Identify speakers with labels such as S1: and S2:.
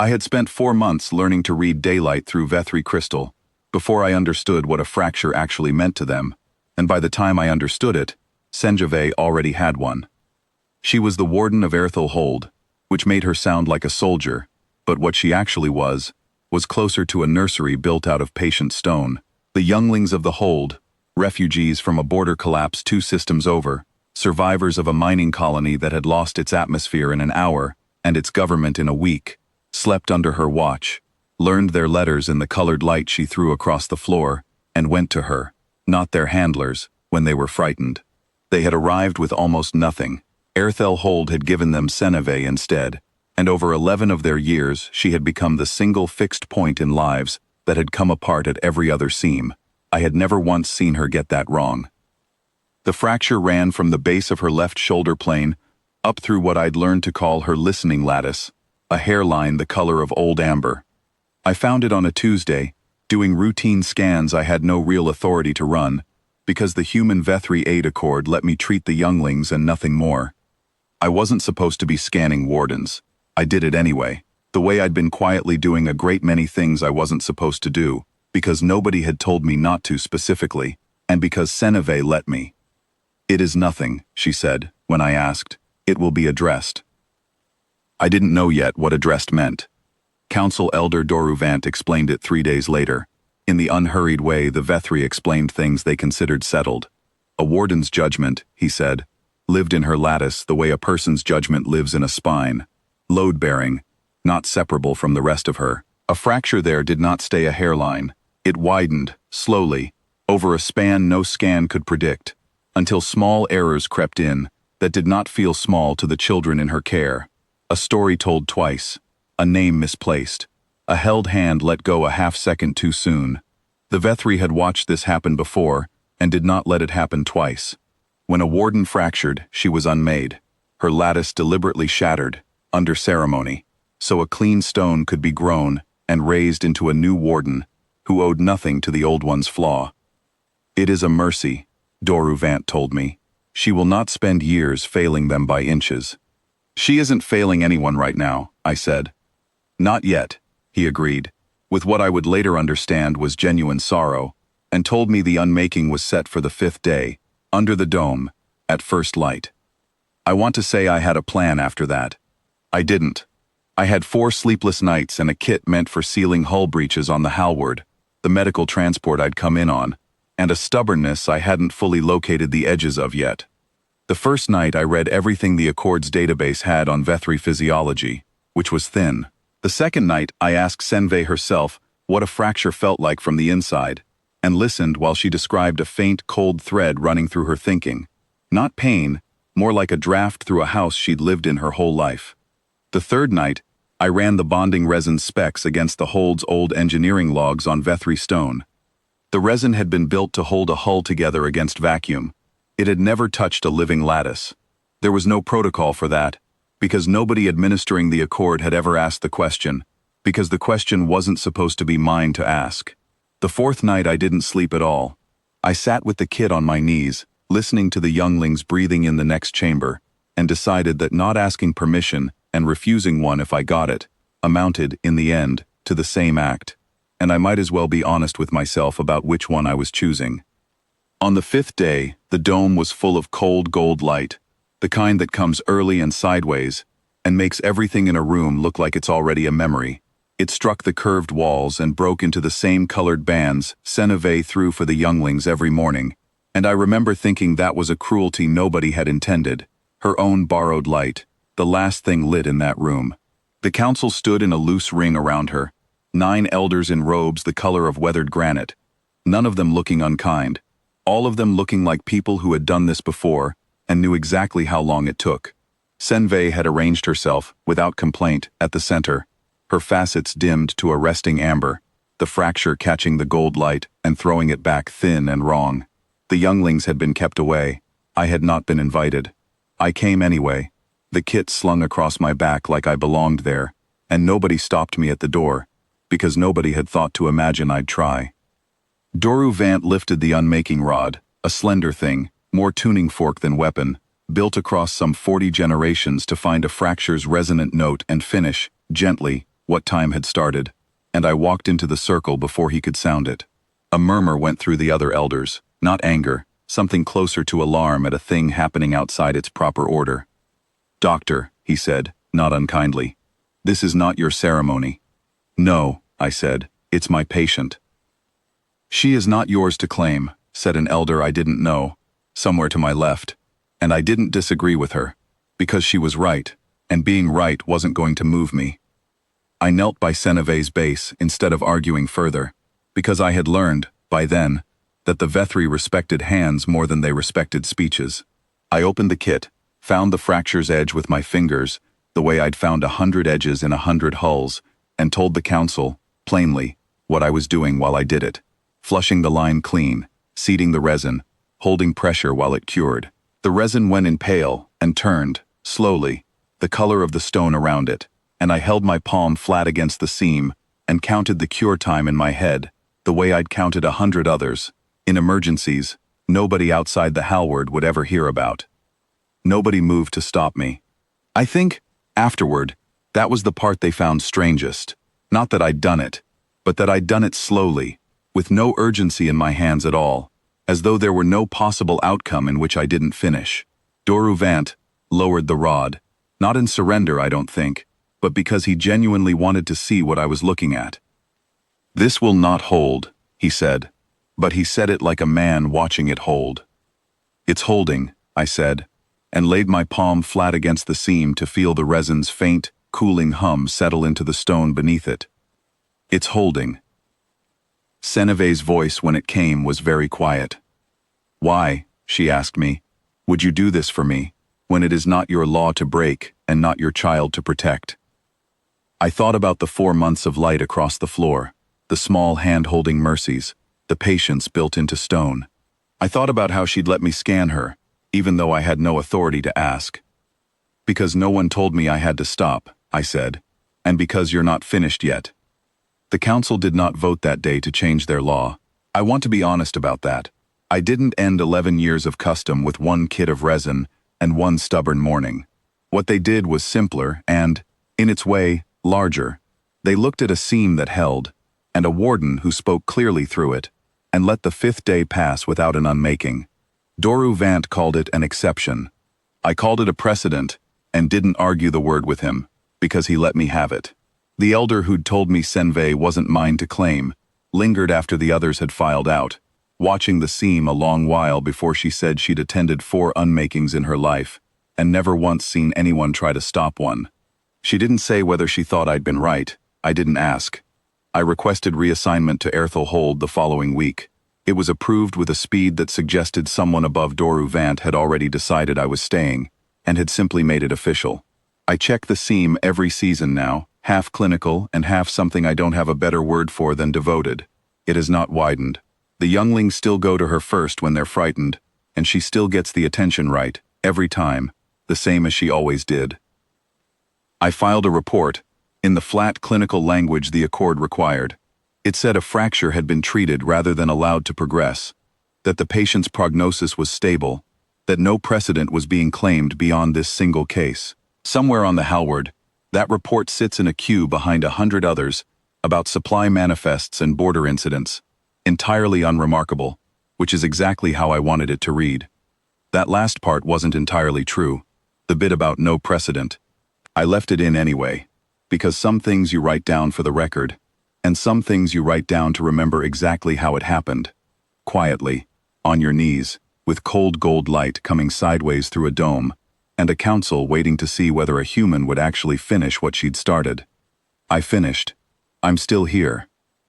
S1: I had spent 4 months learning to read daylight through Vethri crystal, before I understood what a fracture actually meant to them, and by the time I understood it, Senjave already had one. She was the Warden of Erthel Hold, which made her sound like a soldier, but what she actually was closer to a nursery built out of patient stone. The younglings of the Hold, refugees from a border collapse 2 systems over, survivors of a mining colony that had lost its atmosphere in an hour and its government in a week, slept under her watch, learned their letters in the colored light she threw across the floor, and went to her, not their handlers, when they were frightened. They had arrived with almost nothing. Erthel Hold had given them Seneve instead, and over 11 of their years she had become the single fixed point in lives that had come apart at every other seam. I had never once seen her get that wrong. The fracture ran from the base of her left shoulder plane up through what I'd learned to call her listening lattice, a hairline the color of old amber. I found it on a Tuesday, doing routine scans I had no real authority to run, because the human Vethri aid accord let me treat the younglings and nothing more. I wasn't supposed to be scanning wardens. I did it anyway, the way I'd been quietly doing a great many things I wasn't supposed to do, because nobody had told me not to specifically, and because Seneve let me. "It is nothing," she said, when I asked. "It will be addressed." I didn't know yet what addressed meant. Council Elder Doruvant explained it 3 days later. In the unhurried way the Vethri explained things they considered settled. A warden's judgment, he said, lived in her lattice the way a person's judgment lives in a spine. Load-bearing, not separable from the rest of her. A fracture there did not stay a hairline. It widened, slowly, over a span no scan could predict, until small errors crept in that did not feel small to the children in her care. A story told twice, a name misplaced, a held hand let go a half-second too soon. The Vethri had watched this happen before and did not let it happen twice. When a warden fractured, she was unmade, her lattice deliberately shattered, under ceremony, so a clean stone could be grown and raised into a new warden who owed nothing to the old one's flaw. "It is a mercy," Doruvant told me. "She will not spend years failing them by inches." "She isn't failing anyone right now," I said. "Not yet," he agreed, with what I would later understand was genuine sorrow, and told me the unmaking was set for the 5th day, under the dome, at first light. I want to say I had a plan after that. I didn't. I had 4 sleepless nights and a kit meant for sealing hull breaches on the Hallward, the medical transport I'd come in on, and a stubbornness I hadn't fully located the edges of yet. The first night I read everything the Accord's database had on Vethri physiology, which was thin. The second night I asked Senve herself what a fracture felt like from the inside, and listened while she described a faint, cold thread running through her thinking. Not pain, more like a draft through a house she'd lived in her whole life. The third night, I ran the bonding resin specs against the Hold's old engineering logs on Vethri stone. The resin had been built to hold a hull together against vacuum. It had never touched a living lattice. There was no protocol for that, because nobody administering the Accord had ever asked the question, because the question wasn't supposed to be mine to ask. The 4th night I didn't sleep at all. I sat with the kid on my knees, listening to the younglings breathing in the next chamber, and decided that not asking permission and refusing one if I got it amounted, in the end, to the same act, and I might as well be honest with myself about which one I was choosing. On the 5th day, the dome was full of cold gold light, the kind that comes early and sideways, and makes everything in a room look like it's already a memory. It struck the curved walls and broke into the same colored bands Seneve threw for the younglings every morning, and I remember thinking that was a cruelty nobody had intended, her own borrowed light, the last thing lit in that room. The council stood in a loose ring around her, 9 elders in robes the color of weathered granite, none of them looking unkind, all of them looking like people who had done this before and knew exactly how long it took. Senve had arranged herself, without complaint, at the center, her facets dimmed to a resting amber, the fracture catching the gold light and throwing it back thin and wrong. The younglings had been kept away. I had not been invited. I came anyway, the kit slung across my back like I belonged there, and nobody stopped me at the door, because nobody had thought to imagine I'd try. Doruvant lifted the unmaking rod, a slender thing, more tuning fork than weapon, built across some 40 generations to find a fracture's resonant note and finish, gently, what time had started, and I walked into the circle before he could sound it. A murmur went through the other elders, not anger, something closer to alarm at a thing happening outside its proper order. "Doctor," he said, not unkindly, "this is not your ceremony." "No," I said, "it's my patient." "She is not yours to claim," said an elder I didn't know, somewhere to my left, and I didn't disagree with her, because she was right, and being right wasn't going to move me. I knelt by Seneve's base instead of arguing further, because I had learned, by then, that the Vethri respected hands more than they respected speeches. I opened the kit, found the fracture's edge with my fingers, the way I'd found 100 edges in 100 hulls, and told the council, plainly, what I was doing while I did it. Flushing the line clean, seeding the resin, holding pressure while it cured. The resin went in pale and turned, slowly, the color of the stone around it, and I held my palm flat against the seam and counted the cure time in my head, the way I'd counted 100 others. In emergencies, nobody outside the Hallward would ever hear about. Nobody moved to stop me. I think, afterward, that was the part they found strangest. Not that I'd done it, but that I'd done it slowly, with no urgency in my hands at all, as though there were no possible outcome in which I didn't finish. Doru Vant lowered the rod, not in surrender, I don't think, but because he genuinely wanted to see what I was looking at. "This will not hold," he said, but he said it like a man watching it hold. "It's holding," I said, and laid my palm flat against the seam to feel the resin's faint, cooling hum settle into the stone beneath it. "It's holding." Seneve's voice when it came was very quiet. "Why," she asked me, "would you do this for me, when it is not your law to break and not your child to protect?" I thought about the 4 months of light across the floor, the small hand-holding mercies, the patience built into stone. I thought about how she'd let me scan her, even though I had no authority to ask. "Because no one told me I had to stop," I said, "and because you're not finished yet." The council did not vote that day to change their law. I want to be honest about that. I didn't end 11 years of custom with 1 kit of resin and 1 stubborn morning. What they did was simpler and, in its way, larger. They looked at a seam that held, and a warden who spoke clearly through it, and let the 5th day pass without an unmaking. Doru Vant called it an exception. I called it a precedent, and didn't argue the word with him, because he let me have it. The elder who'd told me Senve wasn't mine to claim, lingered after the others had filed out, watching the seam a long while before she said she'd attended 4 unmakings in her life, and never once seen anyone try to stop one. She didn't say whether she thought I'd been right. I didn't ask. I requested reassignment to Erthel Hold the following week. It was approved with a speed that suggested someone above Doru Vant had already decided I was staying, and had simply made it official. I check the seam every season now, half clinical and half something I don't have a better word for than devoted. It has not widened. The younglings still go to her first when they're frightened, and she still gets the attention right, every time, the same as she always did. I filed a report, in the flat clinical language the accord required. It said a fracture had been treated rather than allowed to progress, that the patient's prognosis was stable, that no precedent was being claimed beyond this single case. Somewhere on the Hallward, that report sits in a queue behind 100 others about supply manifests and border incidents, entirely unremarkable, which is exactly how I wanted it to read. That last part wasn't entirely true, the bit about no precedent. I left it in anyway, because some things you write down for the record, and some things you write down to remember exactly how it happened. Quietly, on your knees, with cold gold light coming sideways through a dome, and a council waiting to see whether a human would actually finish what she'd started. I finished. I'm still here.